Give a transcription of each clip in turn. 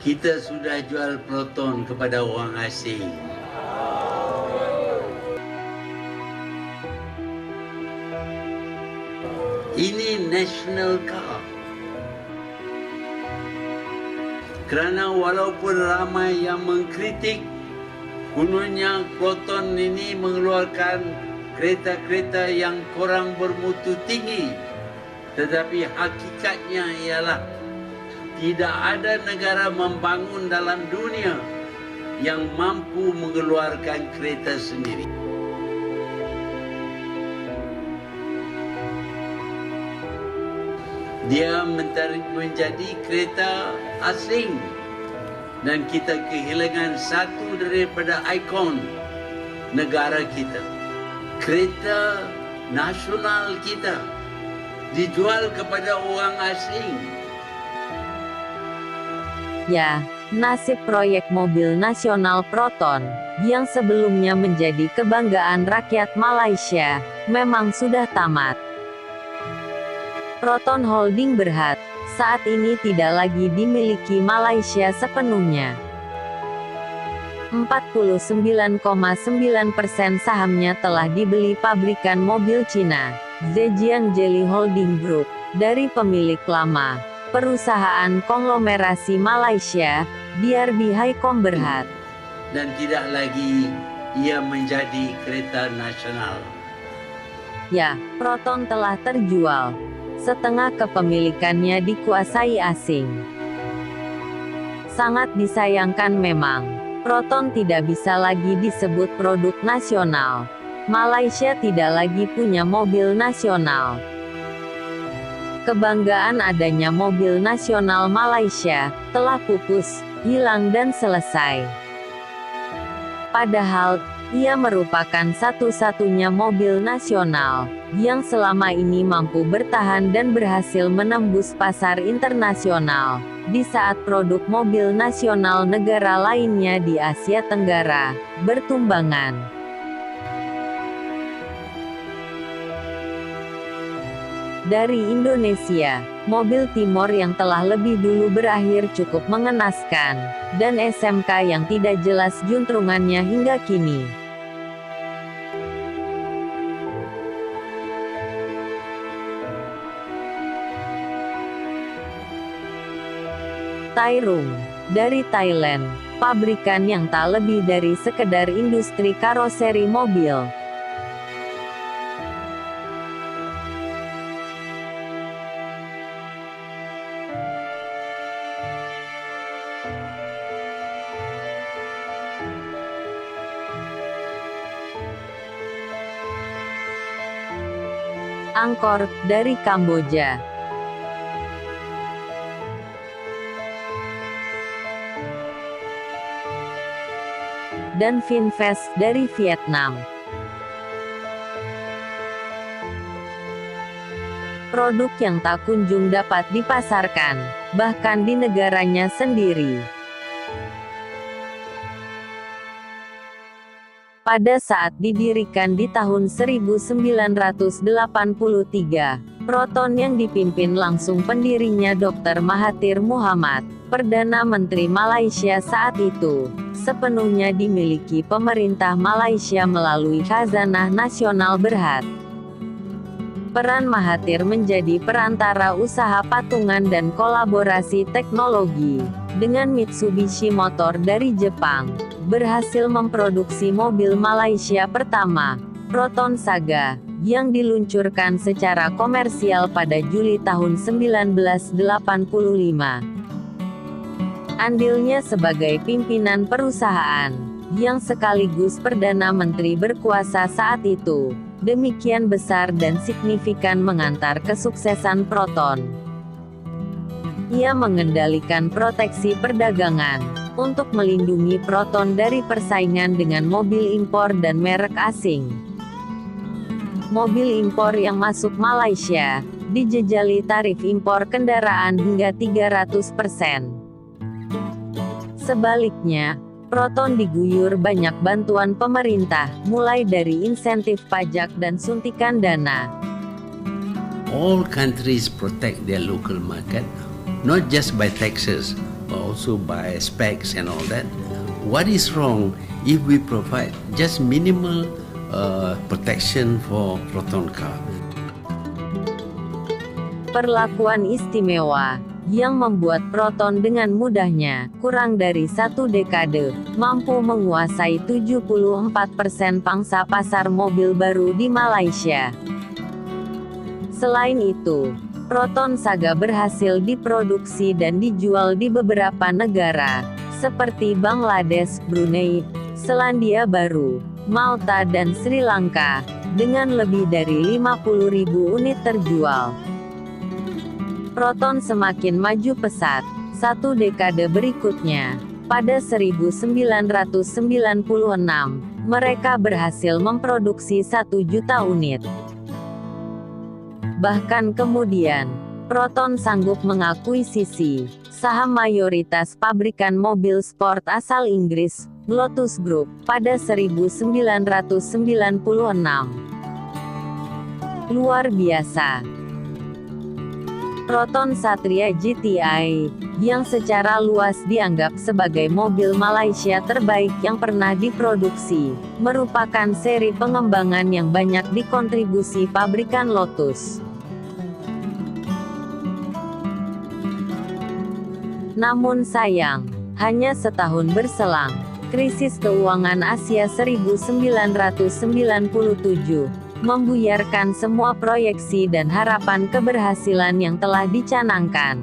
Kita sudah jual Proton kepada orang asing. Ini national car. Kerana walaupun ramai yang mengkritik, kononnya Proton ini mengeluarkan kereta-kereta yang kurang bermutu tinggi. Tetapi hakikatnya ialah tidak ada negara membangun dalam dunia yang mampu mengeluarkan kereta sendiri. Dia menjadi kereta asing dan kita kehilangan satu daripada ikon negara kita. Kereta nasional kita dijual kepada orang asing. Ya, nasib proyek mobil nasional Proton, yang sebelumnya menjadi kebanggaan rakyat Malaysia, memang sudah tamat. Proton Holding Berhad, saat ini tidak lagi dimiliki Malaysia sepenuhnya. 49,9% sahamnya telah dibeli pabrikan mobil Cina, Zhejiang Geely Holding Group, dari pemilik lama, perusahaan konglomerasi Malaysia, BRB Highcom Berhad. Dan tidak lagi ia menjadi kereta nasional. Ya, Proton telah terjual. Setengah kepemilikannya dikuasai asing. Sangat disayangkan memang, Proton tidak bisa lagi disebut produk nasional. Malaysia tidak lagi punya mobil nasional. Kebanggaan adanya mobil nasional Malaysia telah pupus, hilang dan selesai. Padahal, ia merupakan satu-satunya mobil nasional yang selama ini mampu bertahan dan berhasil menembus pasar internasional, di saat produk mobil nasional negara lainnya di Asia Tenggara bertumbangan. Dari Indonesia, mobil Timor yang telah lebih dulu berakhir cukup mengenaskan, dan SMK yang tidak jelas juntrungannya hingga kini. Tairung, dari Thailand, pabrikan yang tak lebih dari sekedar industri karoseri mobil. Angkor, dari Kamboja. Dan Vinfast, dari Vietnam. Produk yang tak kunjung dapat dipasarkan, bahkan di negaranya sendiri. Pada saat didirikan di tahun 1983, Proton yang dipimpin langsung pendirinya Dr. Mahathir Mohamad, Perdana Menteri Malaysia saat itu, sepenuhnya dimiliki pemerintah Malaysia melalui Khazanah Nasional Berhad. Peran Mahathir menjadi perantara usaha patungan dan kolaborasi teknologi, dengan Mitsubishi Motor dari Jepang, berhasil memproduksi mobil Malaysia pertama, Proton Saga, yang diluncurkan secara komersial pada Juli tahun 1985. Andilnya sebagai pimpinan perusahaan, yang sekaligus Perdana Menteri berkuasa saat itu, demikian besar dan signifikan mengantar kesuksesan Proton. Ia mengendalikan proteksi perdagangan, untuk melindungi Proton dari persaingan dengan mobil impor dan merek asing. Mobil impor yang masuk Malaysia, dijejali tarif impor kendaraan hingga 300%. Sebaliknya, Proton diguyur banyak bantuan pemerintah, mulai dari insentif pajak dan suntikan dana. All countries protect their local market, not just by taxes, also by specs and all that. What is wrong if we provide just minimal protection for Proton car? Perlakuan istimewa yang membuat Proton dengan mudahnya, kurang dari 1 dekade, mampu menguasai 74% pangsa pasar mobil baru di Malaysia. Selain itu, Proton Saga berhasil diproduksi dan dijual di beberapa negara, seperti Bangladesh, Brunei, Selandia Baru, Malta dan Sri Lanka, dengan lebih dari 50.000 unit terjual. Proton semakin maju pesat. 1 dekade berikutnya, pada 1996, mereka berhasil memproduksi 1 juta unit. Bahkan kemudian, Proton sanggup mengakuisisi saham mayoritas pabrikan mobil sport asal Inggris, Lotus Group, pada 1996. Luar biasa. Proton Satria GTI, yang secara luas dianggap sebagai mobil Malaysia terbaik yang pernah diproduksi, merupakan seri pengembangan yang banyak dikontribusi pabrikan Lotus. Namun sayang, hanya setahun berselang, krisis keuangan Asia 1997 membuyarkan semua proyeksi dan harapan keberhasilan yang telah dicanangkan.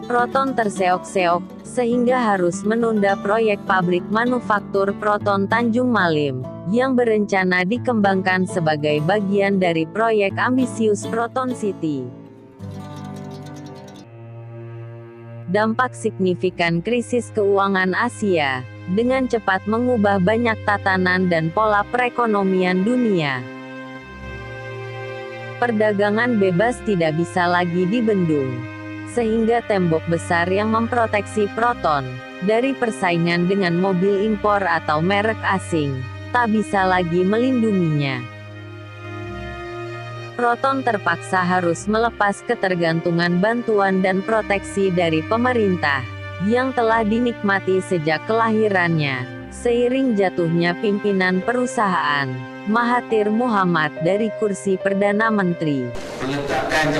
Proton terseok-seok, sehingga harus menunda proyek pabrik manufaktur Proton Tanjung Malim, yang berencana dikembangkan sebagai bagian dari proyek ambisius Proton City. Dampak signifikan krisis keuangan Asia dengan cepat mengubah banyak tatanan dan pola perekonomian dunia. Perdagangan bebas tidak bisa lagi dibendung, sehingga tembok besar yang memproteksi Proton dari persaingan dengan mobil impor atau merek asing tak bisa lagi melindunginya. Proton terpaksa harus melepas ketergantungan bantuan dan proteksi dari pemerintah yang telah dinikmati sejak kelahirannya, seiring jatuhnya pimpinan perusahaan, Mahathir Mohamad dari kursi Perdana Menteri. Meletakkan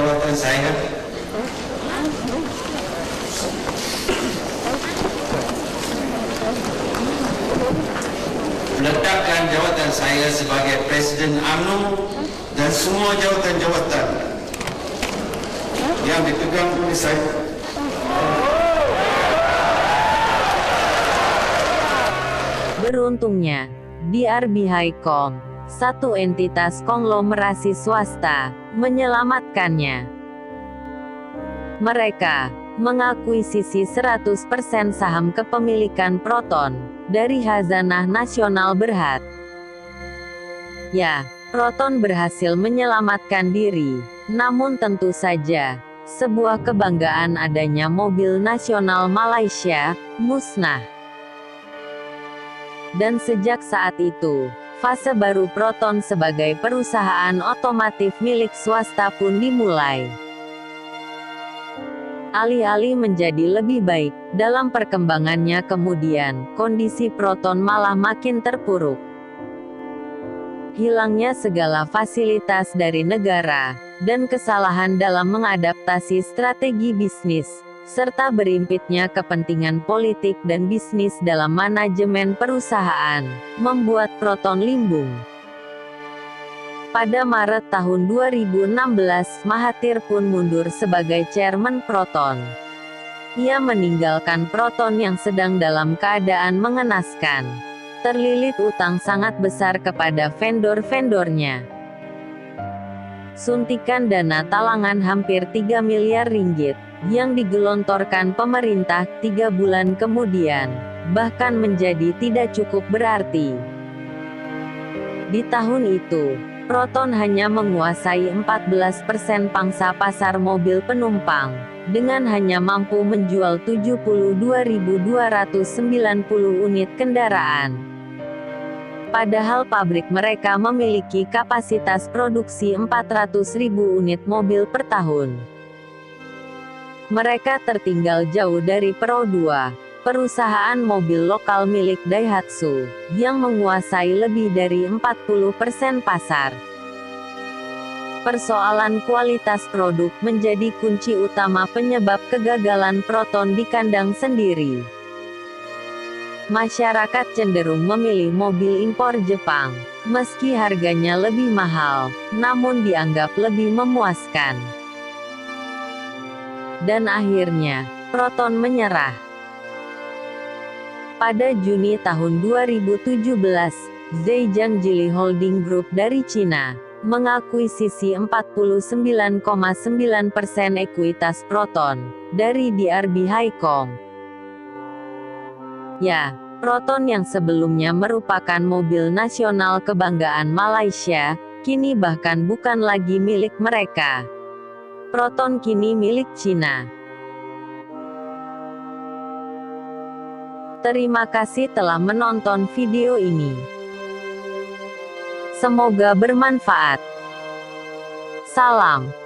jawatan saya sebagai Presiden UMNO dan semua jawatan-jawatan yang dipegang oleh saya. Beruntungnya, DRB Highcom, satu entitas konglomerasi swasta, menyelamatkannya. Mereka mengakuisisi 100% saham kepemilikan Proton dari Khazanah Nasional Berhad. Ya, Proton berhasil menyelamatkan diri, namun tentu saja, sebuah kebanggaan adanya mobil nasional Malaysia musnah. Dan sejak saat itu, fase baru Proton sebagai perusahaan otomotif milik swasta pun dimulai. Alih-alih menjadi lebih baik, dalam perkembangannya kemudian, kondisi Proton malah makin terpuruk. Hilangnya segala fasilitas dari negara, dan kesalahan dalam mengadaptasi strategi bisnis, serta berimpitnya kepentingan politik dan bisnis dalam manajemen perusahaan, membuat Proton limbung. Pada Maret tahun 2016, Mahathir pun mundur sebagai chairman Proton. Ia meninggalkan Proton yang sedang dalam keadaan mengenaskan. Terlilit utang sangat besar kepada vendor-vendornya. Suntikan dana talangan hampir 3 miliar ringgit, yang digelontorkan pemerintah 3 bulan kemudian, bahkan menjadi tidak cukup berarti. Di tahun itu, Proton hanya menguasai 14% pangsa pasar mobil penumpang, dengan hanya mampu menjual 72.290 unit kendaraan. Padahal pabrik mereka memiliki kapasitas produksi 400.000 unit mobil per tahun. Mereka tertinggal jauh dari Pro 2, perusahaan mobil lokal milik Daihatsu, yang menguasai lebih dari 40% pasar. Persoalan kualitas produk menjadi kunci utama penyebab kegagalan Proton di kandang sendiri. Masyarakat cenderung memilih mobil impor Jepang, meski harganya lebih mahal, namun dianggap lebih memuaskan. Dan akhirnya, Proton menyerah. Pada Juni tahun 2017, Zhejiang Geely Holding Group dari Cina mengakuisisi 49,9% ekuitas Proton dari DRB Haikong. Ya, Proton yang sebelumnya merupakan mobil nasional kebanggaan Malaysia, kini bahkan bukan lagi milik mereka. Proton kini milik Cina. Terima kasih telah menonton video ini. Semoga bermanfaat. Salam.